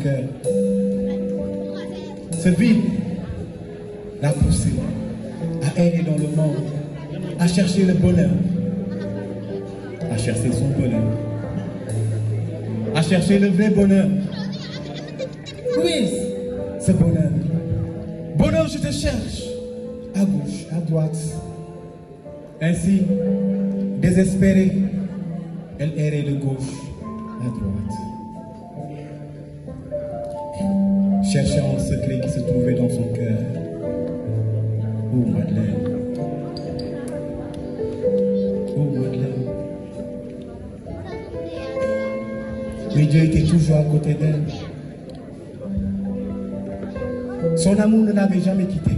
cœur. Ce vide l'a poussé à errer dans le monde, à chercher le bonheur, à chercher son bonheur, à chercher le vrai bonheur. Où est ce bonheur? Bonheur, je te cherche, à gauche, à droite. Ainsi, désespérée, elle errait de gauche à droite, cherchant ce clé qui se trouvait dans son cœur. Oh Madeleine, oh Madeleine. Mais Dieu était toujours à côté d'elle. Son amour ne l'avait jamais quittée.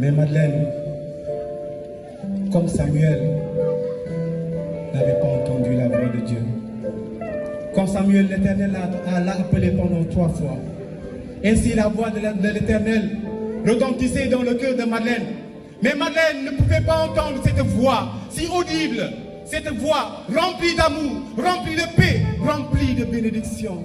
Mais Madeleine, comme Samuel, n'avait pas entendu la voix de Dieu. Quand Samuel, l'Éternel, l'a appelé pendant 3 fois. Ainsi la voix de l'Éternel retentissait dans le cœur de Madeleine. Mais Madeleine ne pouvait pas entendre cette voix si audible, cette voix remplie d'amour, remplie de paix, remplie de bénédiction.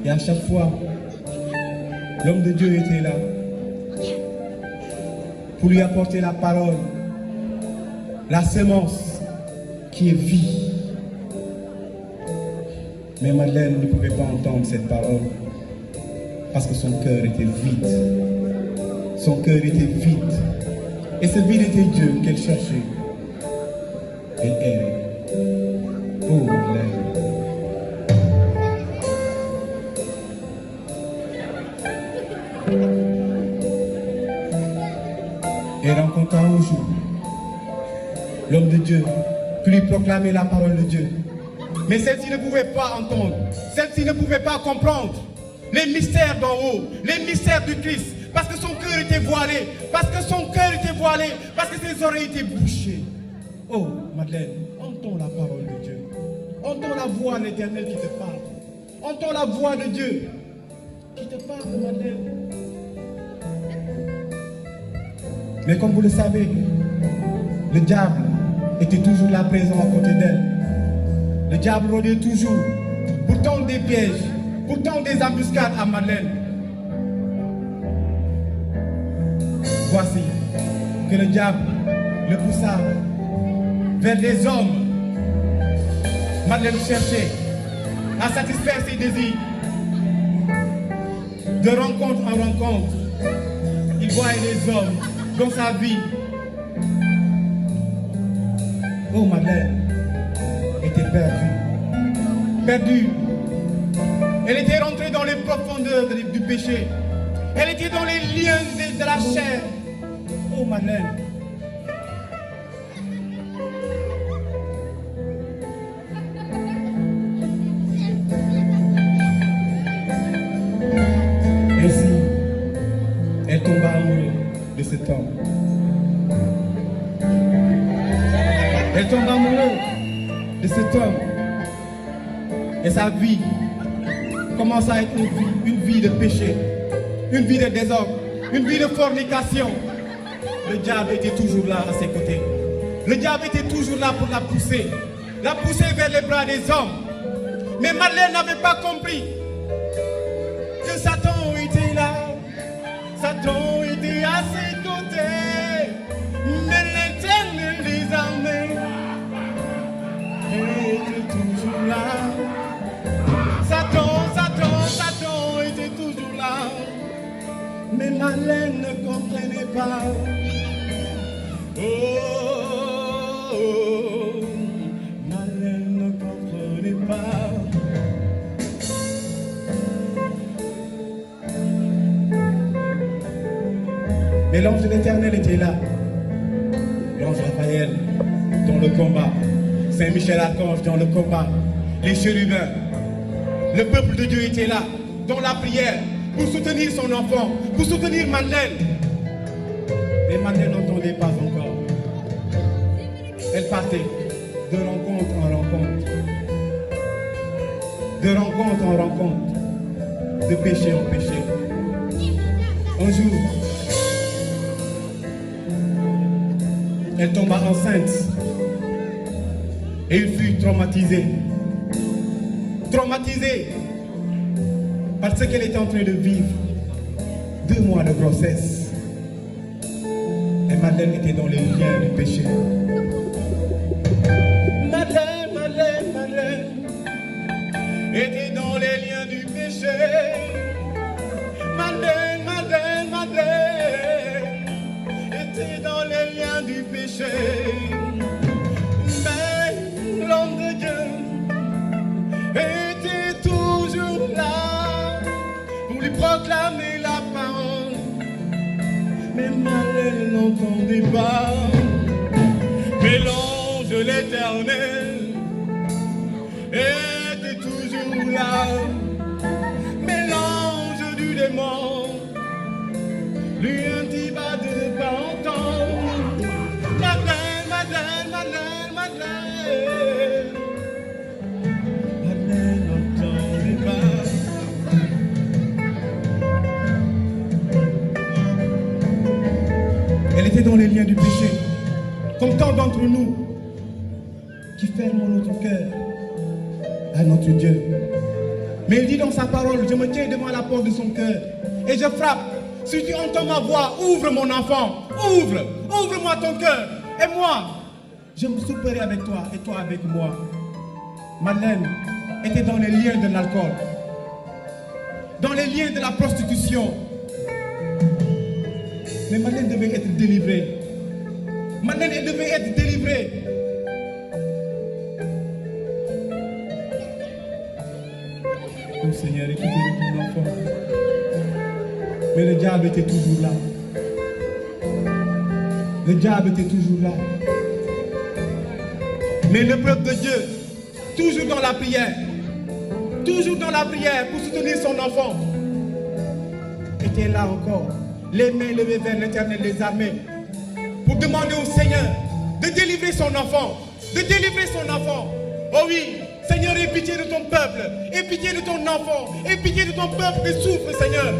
Et à chaque fois, l'homme de Dieu était là pour lui apporter la parole, la semence qui est vie. Mais Madeleine ne pouvait pas entendre cette parole parce que son cœur était vide. Son cœur était vide. Et ce vide était Dieu qu'elle cherchait. Elle errait. Oh Madeleine. Et rencontra un jour l'homme de Dieu qui lui proclamait la parole de Dieu. Mais celle-ci ne pouvait pas entendre, celle-ci ne pouvait pas comprendre les mystères d'en haut, les mystères du Christ, parce que son cœur était voilé, parce que son cœur était voilé, parce que ses oreilles étaient bouchées. Oh Madeleine, entends la parole de Dieu, entends la voix de l'Éternel qui te parle, entends la voix de Dieu qui te parle, Madeleine. Mais comme vous le savez, le diable était toujours là présent à côté d'elle. Le diable rôdait toujours pour tendre des pièges, pour tendre des embuscades à Madeleine. Voici que le diable le poussa vers des hommes. Madeleine cherchait à satisfaire ses désirs. De rencontre en rencontre, il voyait des hommes dans sa vie. Oh, Madeleine était perdue. Perdue. Elle était rentrée dans les profondeurs du péché. Elle était dans les liens de la chair. Oh, Madeleine. Ainsi, elle tomba amoureuse de cet homme. Elle tombe amoureuse de cet homme. Et sa vie commence à être une vie de péché, une vie de désordre, une vie de fornication. Le diable était toujours là à ses côtés. Le diable était toujours là pour la pousser vers les bras des hommes. Mais Madeleine n'avait pas compris que Satan était là. Satan était à ses côtés. Mais l'Éternel des armées était toujours là. Satan était toujours là. Mais Madeleine ne comprenait pas. Oh, Madeleine ne comprenait pas. Mais l'ange de l'Éternel était là. L'ange Raphaël dans le combat. Saint-Michel Archange dans le combat. Les chérubins. Le peuple de Dieu était là, dans la prière, pour soutenir son enfant, pour soutenir Madeleine. Mais Madeleine n'entendait pas encore. Elle partait de rencontre en rencontre. De rencontre en rencontre. De péché en péché. Un jour, elle tomba enceinte et il fut traumatisé. Traumatisé par ce qu'elle était en train de vivre. 2 mois de grossesse. Et Madeleine était dans les liens du péché. Madeleine, Madeleine, Madeleine était dans les liens du péché. Madeleine, Madeleine, Madeleine était dans les liens du péché. Mais l'homme de Dieu était toujours là pour lui proclamer la parole. Mais Madeleine n'entendait pas. Mais l'ange de l'Éternel était toujours là. Mais l'ange du démon lui intima de ne pas entendre. Madeleine, Madeleine, Madeleine, Madeleine. Madeleine n'entendait pas. Elle était dans les liens du péché, comme tant d'entre nous qui ferment notre cœur à notre Dieu. Mais il dit dans sa parole, je me tiens devant la porte de son cœur et je frappe. Si tu entends ma voix, ouvre mon enfant, ouvre-moi ton cœur. Et moi, je me souperai avec toi et toi avec moi. Madeleine était dans les liens de l'alcool, dans les liens de la prostitution. Mais Madeleine devait être délivrée. Madeleine devait être délivrée. Oh Seigneur, écoutez ton enfant. Mais le diable était toujours là. Le diable était toujours là. Mais le peuple de Dieu, toujours dans la prière pour soutenir son enfant, était là encore, les mains levées vers l'Éternel des armées, pour demander au Seigneur de délivrer son enfant, Oh oui, Seigneur, aie pitié de ton peuple, aie pitié de ton enfant, aie pitié de ton peuple qui souffre, Seigneur.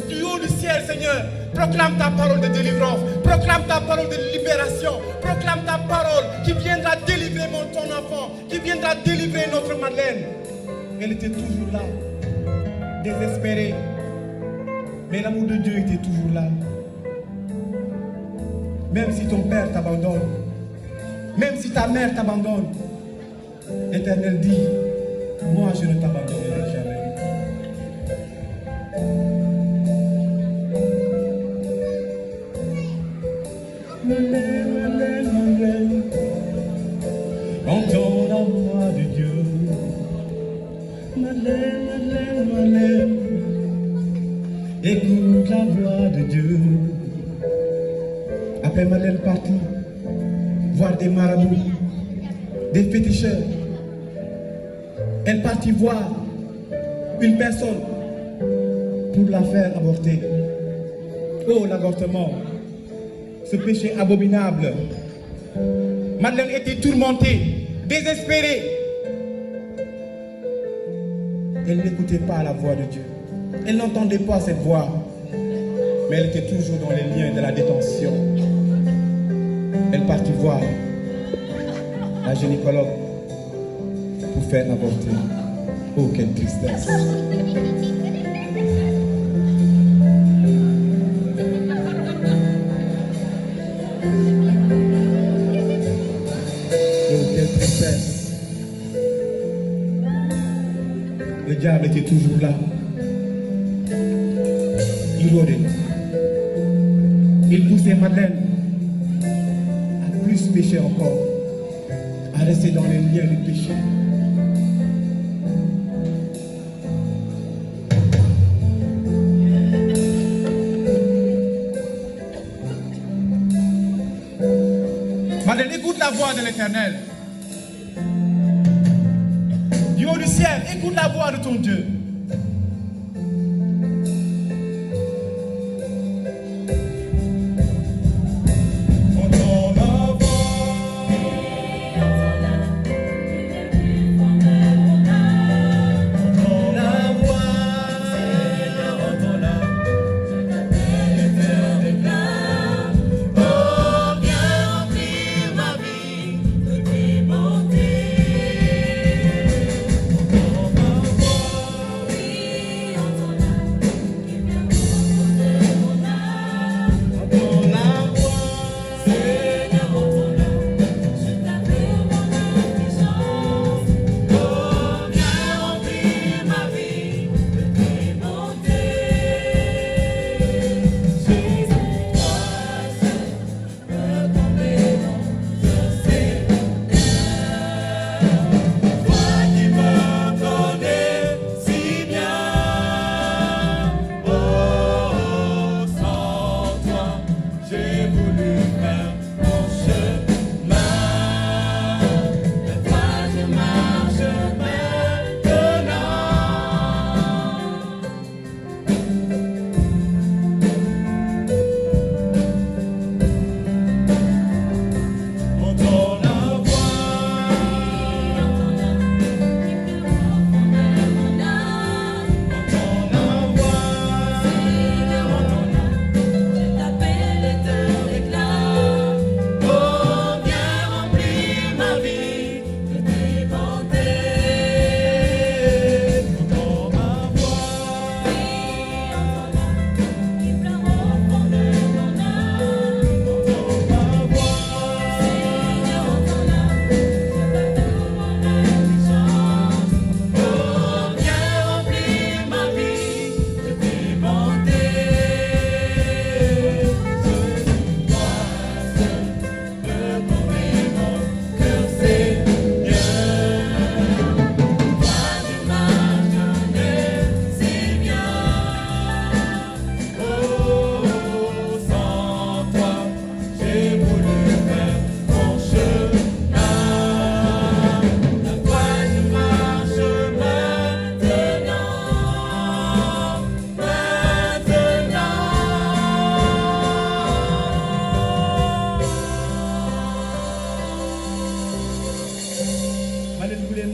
Du haut du ciel, Seigneur, proclame ta parole de délivrance, proclame ta parole de libération, proclame ta parole qui viendra délivrer ton enfant, qui viendra délivrer notre Madeleine. Elle était toujours là, désespérée, mais l'amour de Dieu était toujours là. Même si ton père t'abandonne, même si ta mère t'abandonne, l'Éternel dit, moi je ne t'abandonnerai jamais. Madeleine, entends la voix de Dieu. Madeleine, écoute la voix de Dieu. Après Madeleine partit voir des marabouts, des féticheurs. Elle partit voir une personne pour la faire avorter. Oh, l'avortement, ce péché abominable. Madeleine était tourmentée, désespérée. Elle n'écoutait pas la voix de Dieu. Elle n'entendait pas cette voix. Mais elle était toujours dans les liens de la détention. Elle partit voir la gynécologue pour faire avorter. Oh, quelle tristesse. Oh, quelle tristesse. Le diable était toujours là. Il rôdait. Il poussait Madeleine à plus pécher encore, à rester dans les liens du péché. Madeleine, écoute la voix de l'Éternel. Du haut du ciel, écoute la voix de ton Dieu.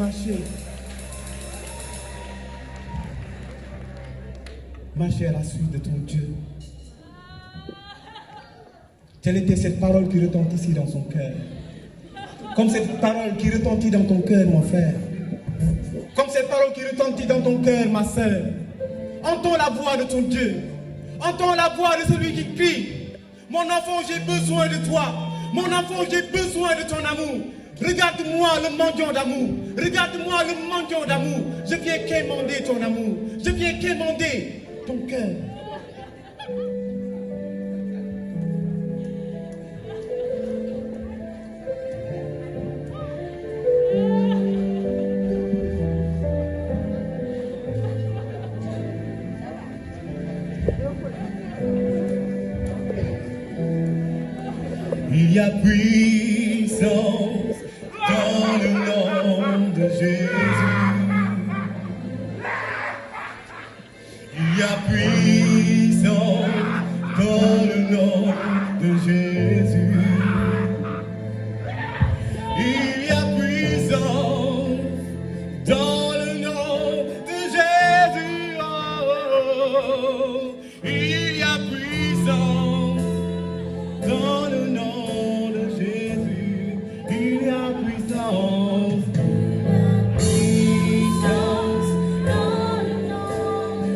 marcher. Marcher à la suite de ton Dieu. Telle était cette parole qui retentit ici dans son cœur. Comme cette parole qui retentit dans ton cœur, mon frère. Comme cette parole qui retentit dans ton cœur, ma sœur. Entends la voix de ton Dieu. Entends la voix de celui qui crie. Mon enfant, j'ai besoin de toi. Mon enfant, j'ai besoin de ton amour. Regarde-moi le mendiant d'amour. Regarde-moi le mendiant d'amour. Je viens quémander ton amour. Je viens quémander ton cœur. Il y a puissance dans le nom de Jésus. Il y a puissance dans le nom de Jésus. Il y a puissance dans le nom de Jésus. Oh, il y a puissance dans le nom de Jésus. Il y a puissance.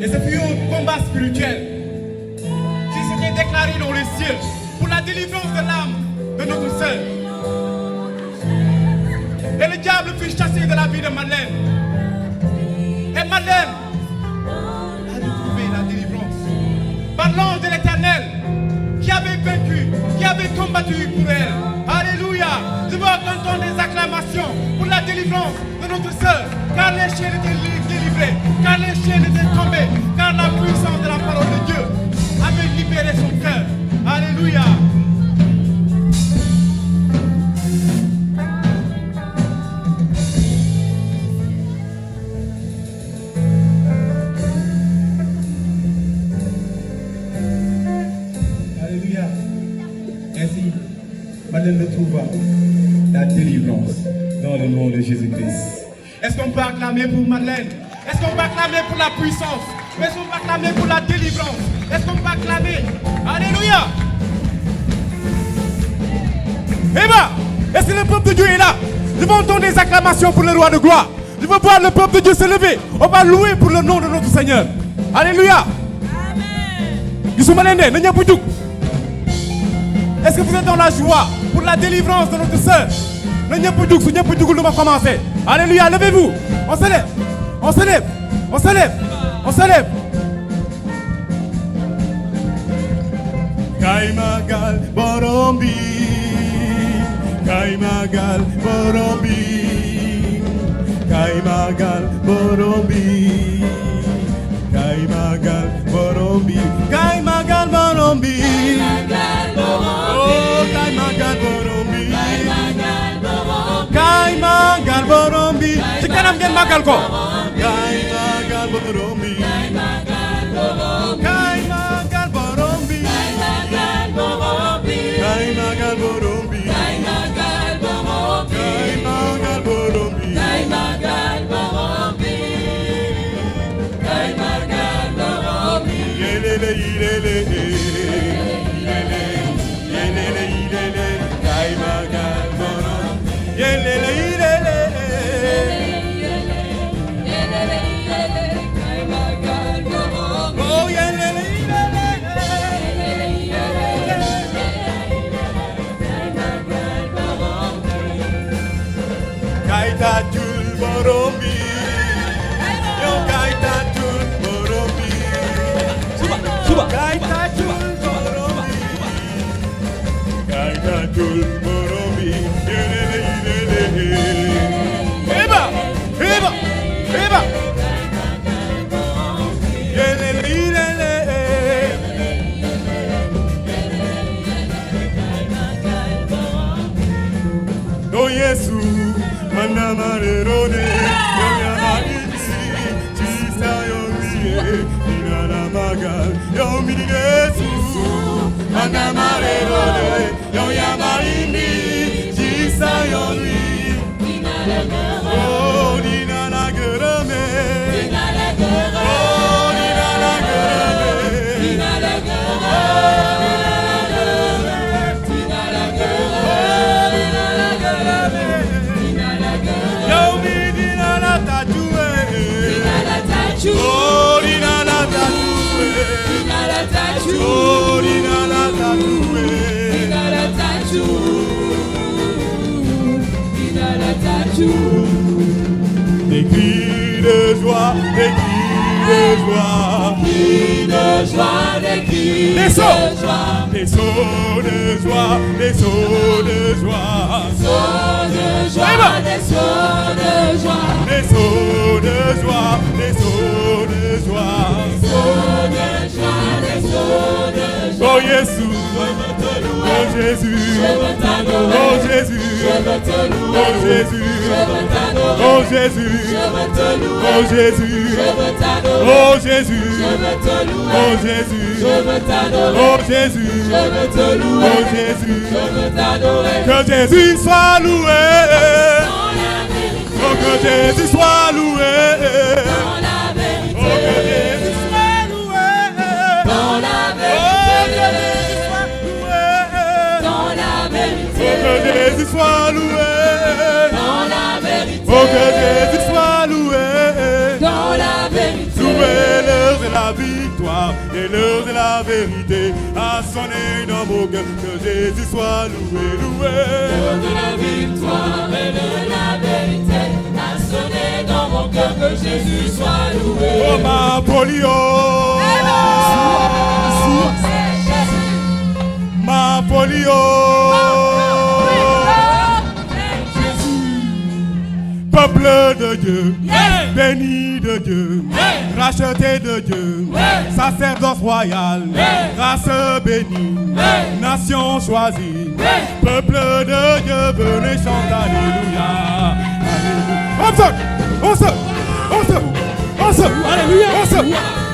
Et ce fut un combat spirituel qui s'était déclaré dans les cieux pour la délivrance de l'âme de notre sœur. Et le diable fut chassé de la vie de Madeleine. Et Madeleine a retrouvé la délivrance par l'ange de l'Éternel qui avait vaincu, qui avait combattu pour elle. Alléluia. Je veux entendre des acclamations pour la délivrance de notre sœur, car les chaînes étaient délivrées, car les chaînes étaient tombées, car la puissance de la parole de Dieu avait libéré son cœur. Alléluia. Alléluia. Ainsi, Madeleine retrouva la délivrance dans le nom de Jésus-Christ. Est-ce qu'on peut acclamer pour Madeleine? Est-ce qu'on peut acclamer pour la puissance? Est-ce qu'on peut acclamer pour la délivrance? Est-ce qu'on peut acclamer? Alléluia. Eh bien, est-ce que le peuple de Dieu est là? Je veux entendre des acclamations pour le roi de gloire. Je veux voir le peuple de Dieu se lever. On va louer pour le nom de notre Seigneur. Alléluia. Est-ce que vous êtes dans la joie pour la délivrance de notre sœur? Nous va commencer. Alléluia, levez-vous. On se lève. On se lève. On se lève. On se lève. Kaimagal Borombi, Kaimagal Borombi, Kaimagal Borombi, Kaimagal Borombi, Kaimagal Borombi, oh Kaimagal Borombi, Kaimagal Borombi, ci kanam ngeen màggal ko. Kaimagal Borombi, Kaimagal Borombi, Kaimagal Borombi, Kaimagal Borombi, Kaimagal Borombi, Kaimagal Borombi, Kaimagal Borombi, yelele yelele yelele yelele yelele, Kaimagal Borombi, yelele yelele. Kaitatul Borombi, yo Kaitatul Borombi, Kaitatul Borombi, Kaitatul Borombi, Eba, Eba, Eba, Oh Yesu, manamare rode, yoyamaiti, chisa yomiye, inara magal, yomini Yesu, manamare rode, yoyamaiti, chisa yomi, oh Oh, Dinala Tatou. Dinala Tatou. Dinala Tatou. Des cris de joie, des cris de joie. Des cris de joie, des cris de joie. Des sauts de joie, des sauts de joie. Sauts de joie, des sauts de joie. Des sauts de joie, des sauts de joie. Sauts de joie, des sauts de joie. Oh Jésus, oh Jésus, je veux t'adorer. oh Jésus, Je veux te louer. oh Jésus, Je veux t'adorer. oh Jésus, Je veux te louer. oh Jésus, Je veux t'adorer. oh Jésus, Je veux te louer. oh Jésus, Je veux t'adorer. oh Jésus, Je veux te louer. oh Jésus, Je veux t'adorer. que Jésus soit loué, Dans la vérité. oh que Jésus soit loué, Dans la vérité. oh que Jésus soit loué, Dans la oh que vérité. Jésus soit loué, Dans la oh vérité. que Jésus soit loué, Dans la vérité. oh que Jésus soit loué. Dans la vérité. Louez l'heure de la victoire et l'heure de la vérité a sonné dans mon cœur. Que Jésus soit loué, loué. L'heure de la victoire et de la vérité a sonné dans mon cœur. Que Jésus soit loué. Oh ma polio, ma polio. Peuple de Dieu, béni de Dieu, racheté de Dieu, sacerdoce royal, race bénie, nation choisie, peuple de Dieu, venez chanter alléluia. Alléluia. On se, alléluia, on se,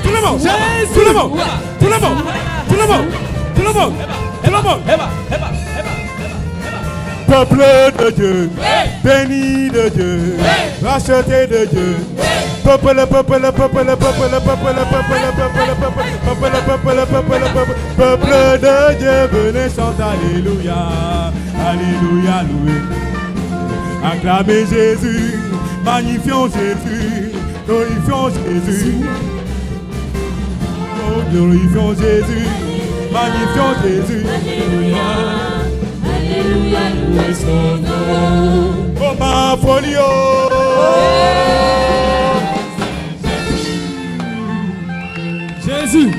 tout le monde, tout le monde, tout le monde, tout le monde, tout le monde, tout le monde. Peuple de Dieu, béni de Dieu, racheté de Dieu. Peuple, peuple, peuple, peuple, peuple, peuple de Dieu, venez chanter alléluia, alléluia, loué. Acclamez Jésus, magnifions Jésus, glorifions Jésus. Glorifions Jésus, magnifions Jésus. Alléluia. Alléluia, louez son nom. Oh ma folio. Jésus.